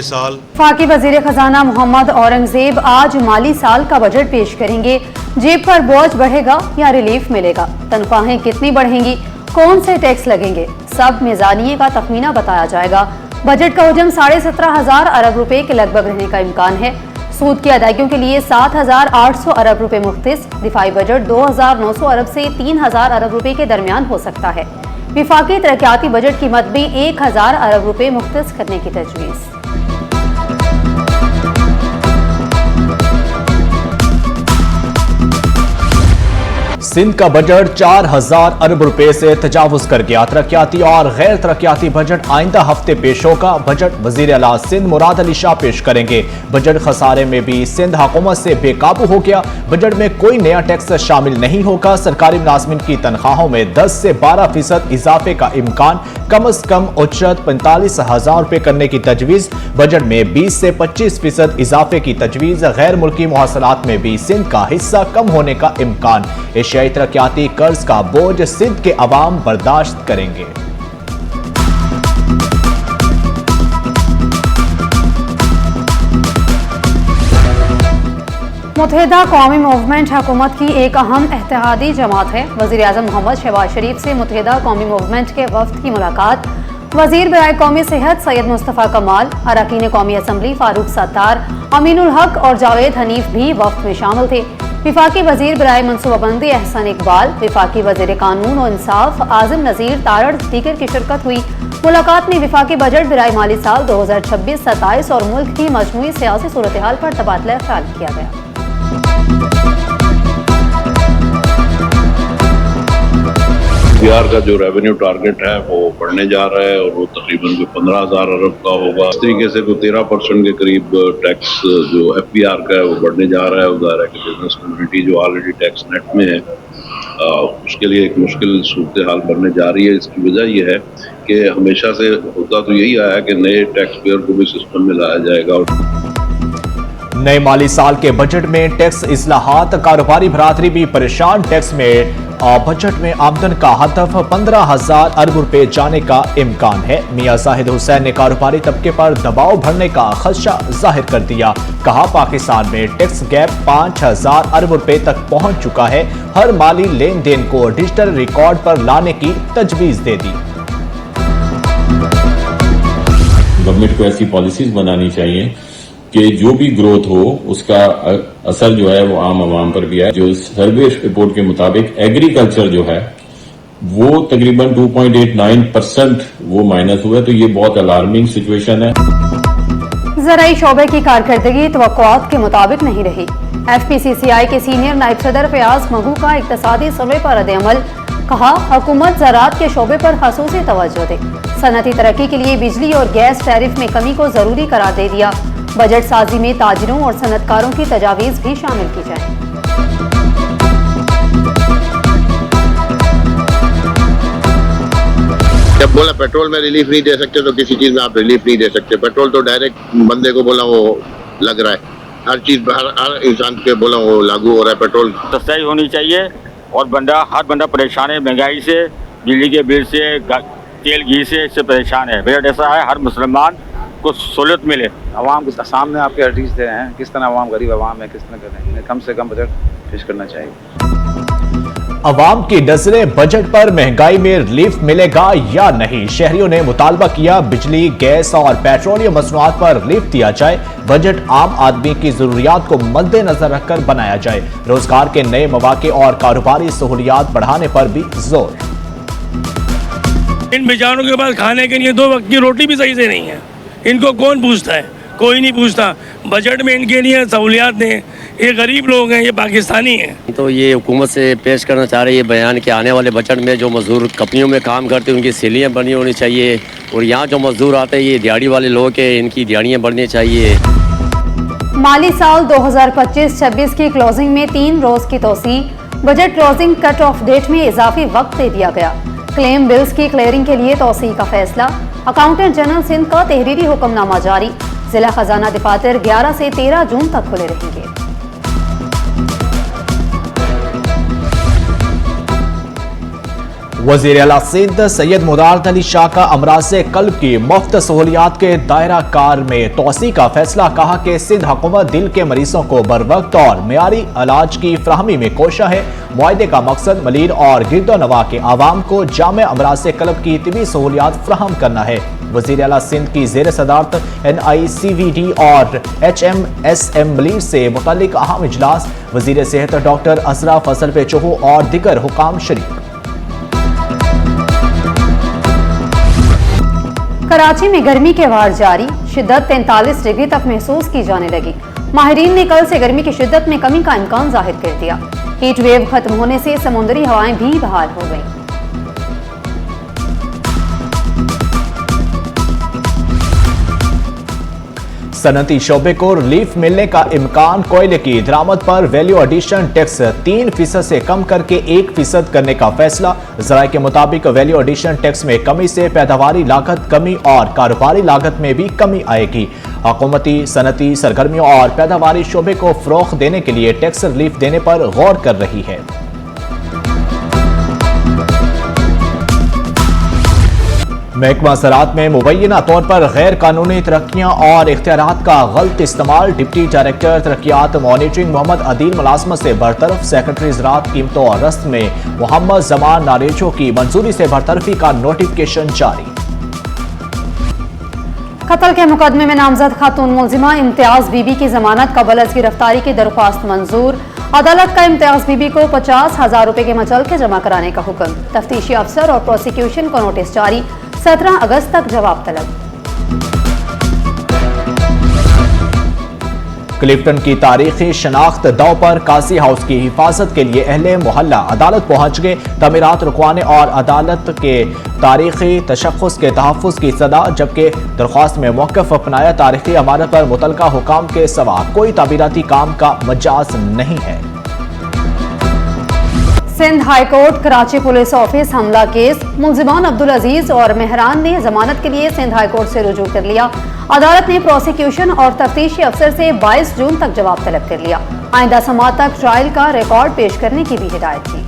साल। वफाकी वजीर खजाना मोहम्मद औरंगजेब आज माली साल का बजट पेश करेंगे। जेब पर बोझ बढ़ेगा या रिलीफ मिलेगा, तनख्वाहें कितनी बढ़ेंगी, कौन से टैक्स लगेंगे, सब मिजानिये का तखमीना बताया जाएगा। बजट का हजम 17,500 अरब रुपए के लगभग रहने का इम्कान है। सूद की अदायगियों के लिए 7,800 अरब रुपए मुख्तिस। दिफाई बजट 2,900 अरब से 3,000 अरब रुपए के दरमियान हो सकता है। विफाकी तरक्याती बजट कीमत भी 1,000 अरब रुपए मुख्तस करने की तजवीज़। सिंध का बजट 4,000 अरब रुपए से तजावुज कर गया। तरक्याती और गैर तरक्याती बजट आइंदा हफ्ते पेश होगा। बजट वजीर आला सिंध मुराद अली शाह पेश करेंगे। बजट खसारे में भी सिंध हुकूमत से बेकाबू हो गया। बजट में कोई नया टैक्स शामिल नहीं होगा। सरकारी मुलाजमिन की तनख्वाहों में 10 से 12% इजाफे का इम्कान, कम अज कम उजरत 45,000 रुपए करने की तजवीज़। बजट में 20 से 25% इजाफे की तजवीज़। गैर मुल्की मुहासलात में भी सिंध का हिस्सा कम होने का इम्कान। एशियाई तरक्याती कर्ज का बोझ सिंध के अवाम बर्दाश्त करेंगे। मुत्तहिदा कौमी मूवमेंट हुकूमत की एक अहम इत्तेहादी जमात है। वज़ीर आज़म मोहम्मद शहबाज शरीफ से मुत्तहिदा कौमी मूवमेंट के वफ्द की मुलाकात। वज़ीर बराए कौमी सेहत सैयद मुस्तफ़ा कमाल, अरकान कौमी असम्बली फारूक सत्तार, अमीनुल हक और जावेद हनीफ भी वफ्द में शामिल थे। विफाकी वज़ीर बराए मनसूबाबंदी एहसन इकबाल, विफाकी वज़ीर कानून और इंसाफ आज़म नज़ीर तारड़ दीगर की शिरकत हुई। मुलाकात में विफाकी बजट बराए माली साल 2026-27 और मुल्क की मजमूई सियासी सूरत हाल पर तबादला ख्याल किया गया। बिहार का जो रेवेन्यू टारगेट है वो बढ़ने जा रहा है और वो तकरीबन 15,000 अरब का होगा। इस तरीके से कोई 13% के करीब टैक्स जो FBR का है वो बढ़ने जा रहा है। उधर है कि बिजनेस कम्युनिटी जो ऑलरेडी टैक्स नेट में है उसके लिए एक मुश्किल सूरत हाल बनने जा रही है। इसकी वजह यह है कि हमेशा से होता तो यही आया कि नए टैक्स पेयर को भी सिस्टम में लाया जाएगा। नए माली साल के बजट में टैक्स इस्लाहात, कारोबारी बरादरी भी परेशान। टैक्स में बजट में आमदन का हदफ 15,000 अरब रुपए जाने का इम्कान है। मियां जाहिद हुसैन ने कारोबारी तबके पर दबाव बढ़ने का खदशा जाहिर कर दिया। कहा पाकिस्तान में टैक्स गैप 5,000 अरब रुपए तक पहुंच चुका है। हर माली लेन देन को डिजिटल रिकॉर्ड पर लाने की तजवीज दे दी। गवर्नमेंट को ऐसी पॉलिसीज बनानी चाहिए कि जो भी ग्रोथ हो उसका असर जो है वो आम आवाम पर भी है। जो सर्वे रिपोर्ट के मुताबिक एग्रीकल्चर जो है वो तकरीबन 2.89% वो माइनस हुआ है, तो ये बहुत अलार्मिंग सिचुएशन है। ज़राई शोबे की कारकर्दगी तवक्कुआत के मुताबिक नहीं रही। FPCCI के सीनियर नायब सदर फयाज मगू का इक्तसादी सर्वे पर रद्द-ए-अमल। कहा हुकूमत ज़राअत के शोबे पर ख़ासूसी तवज्जो दे। सनती तरक्की के लिए बिजली और गैस टैरिफ में कमी को जरूरी करार दे दिया। बजट साजी में ताजिरों और सनतकारों की तजावीज़ भी शामिल की जाए। जब बोला पेट्रोल में रिलीफ नहीं दे सकते तो किसी चीज में आप रिलीफ नहीं दे सकते। पेट्रोल तो डायरेक्ट बंदे को बोला वो लग रहा है, हर चीज हर इंसान के बोला वो लागू हो रहा है। पेट्रोल सस्ताई होनी चाहिए और हर बंदा परेशान है महंगाई से, बिजली के बिल से, तेल घी से, इससे परेशान है। बजट ऐसा है हर मुसलमान को सहूलियत मिले। आवाम के सामने आपके अर्जीज दे रहे हैं, किस तरह आवाम गरीब आवाम है, किस तरह करें, कम से कम बजट पेश करना चाहिए। अवाम की नजरें बजट पर महंगाई में रिलीफ मिलेगा या नहीं। शहरियों ने मुतालबा किया बिजली, गैस और पेट्रोलियम मसनूआत पर रिलीफ दिया जाए। बजट आम आदमी की जरूरियात को मद्देनजर रखकर बनाया जाए। रोजगार के नए मौके और कारोबारी सहूलियात बढ़ाने पर भी जोर। इन बेचारों के पास खाने के लिए 2 वक्त की रोटी भी सही से नहीं है। इनको कौन पूछता है? कोई नहीं पूछता। बजट में इनके लिए सहूलियात दें। ये गरीब लोग हैं, ये पाकिस्तानी हैं। तो ये हुकूमत से पेश करना चाह रही है बयान कि आने वाले बजट में जो मजदूर कंपनियों में काम करते हैं उनकी सैलरियाँ बढ़नी होनी चाहिए, और यहाँ जो मजदूर आते हैं ये दिहाड़ी वाले लोग हैं, इनकी दिहाड़ियाँ बढ़नी चाहिए। माली साल 2025-26 की क्लोजिंग में 3 रोज की तोसी। Budget closing cut off date में इजाफी वक्त दे दिया गया। क्लेम बिल्स की क्लियरिंग के लिए तोसी का फैसला। अकाउंटेंट जनरल सिंध का तहरीरी हुक्मनामा जारी। जिला खजाना दफातर 11 से 13 जून तक खुले रहेंगे। वज़ीर आला सिंध सैयद मुराद अली शाह का अमराज़ क़ल्ब की मुफ्त सहूलियात के दायरा कार में तोसी का फैसला। कहा कि सिंध हुकूमत दिल के मरीजों को बर वक्त और मेयारी इलाज की फ्राहमी में कोशा है। मुआहदे का मकसद मलीर और गिरदोनवा के आवाम को जामे अमराज़ क़ल्ब की तिबी सहूलियात फ्राहम करना है। वज़ीर आला सिंध की ज़ेर सदारत NICVD और HMSM मलीर से मुतल्लिक अहम इजलास। वज़ीर सेहत डॉक्टर असरा फसल पे चोहू और दिगर हुकाम शरीक। कराची में गर्मी के वार जारी, शिद्दत 43 डिग्री तक महसूस की जाने लगी। माहिरीन ने कल से गर्मी की शिद्दत में कमी का इम्कान जाहिर कर दिया। हीट वेव खत्म होने से समुद्री हवाएं भी बहाल हो गईं। सनती शोबे को रिलीफ मिलने का इम्कान। कोयले की दरामद पर वैल्यू एडिशन टैक्स 3% से कम करके 1% करने का फैसला। ज़राए के मुताबिक वैल्यू एडिशन टैक्स में कमी से पैदावारी लागत कमी और कारोबारी लागत में भी कमी आएगी। हुकूमती सनती सरगर्मियों और पैदावारी शोबे को फ़रोग़ देने के लिए टैक्स रिलीफ देने पर गौर कर रही है। महकमा ज़राअत में मुबैना तौर पर गैर कानूनी तरक्कियाँ और इख्तियारात का गलत इस्तेमाल। डिप्टी डायरेक्टर तरक्कियात मॉनिटरिंग मोहम्मद अदील मुलाजमत से बरतरफ। सेक्रेटरी ज़राअत कीमतों और रस्त में मोहम्मद जमान नारेजो की मंजूरी से बरतरफी का नोटिफिकेशन जारी। कत्ल के मुकदमे में नामजद खातून मुलजिमा इम्तियाज बीबी की जमानत कबल अज गिरफ्तारी की दरख्वास्त मंजूर। अदालत का इम्तियाज बीबी को 50,000 रुपए के मचलके जमा कराने का हुक्म। तफ्तीशी अफसर और प्रोसिक्यूशन को नोटिस जारी। 17 अगस्त तक जवाब तलब। क्लिफ्टन की तारीखी शनाख्त दाव पर काजी हाउस की हिफाजत के लिए अहले मोहल्ला अदालत पहुंच गए। तमीरात रुकवाने और अदालत के तारीखी तशख़्ख़ुस के तहफ़्फ़ुज़ की सदा, जबकि दरख्वास्त में मौक़िफ़ अपनाया। तारीखी इमारत पर मुतलका हुकाम के सवा कोई तामीराती काम का मजाज नहीं है। Sindh high court Karachi police office हमला केस। मुलजिमान अब्दुल अजीज और मेहरान ने जमानत के लिए सिंध हाई कोर्ट से रुजू कर लिया। अदालत ने प्रोसिक्यूशन और तफ्तीशी अफसर से 22 जून तक जवाब तलब कर लिया। आइंदा समाअत तक ट्रायल का रिकॉर्ड पेश करने की भी हिदायत की।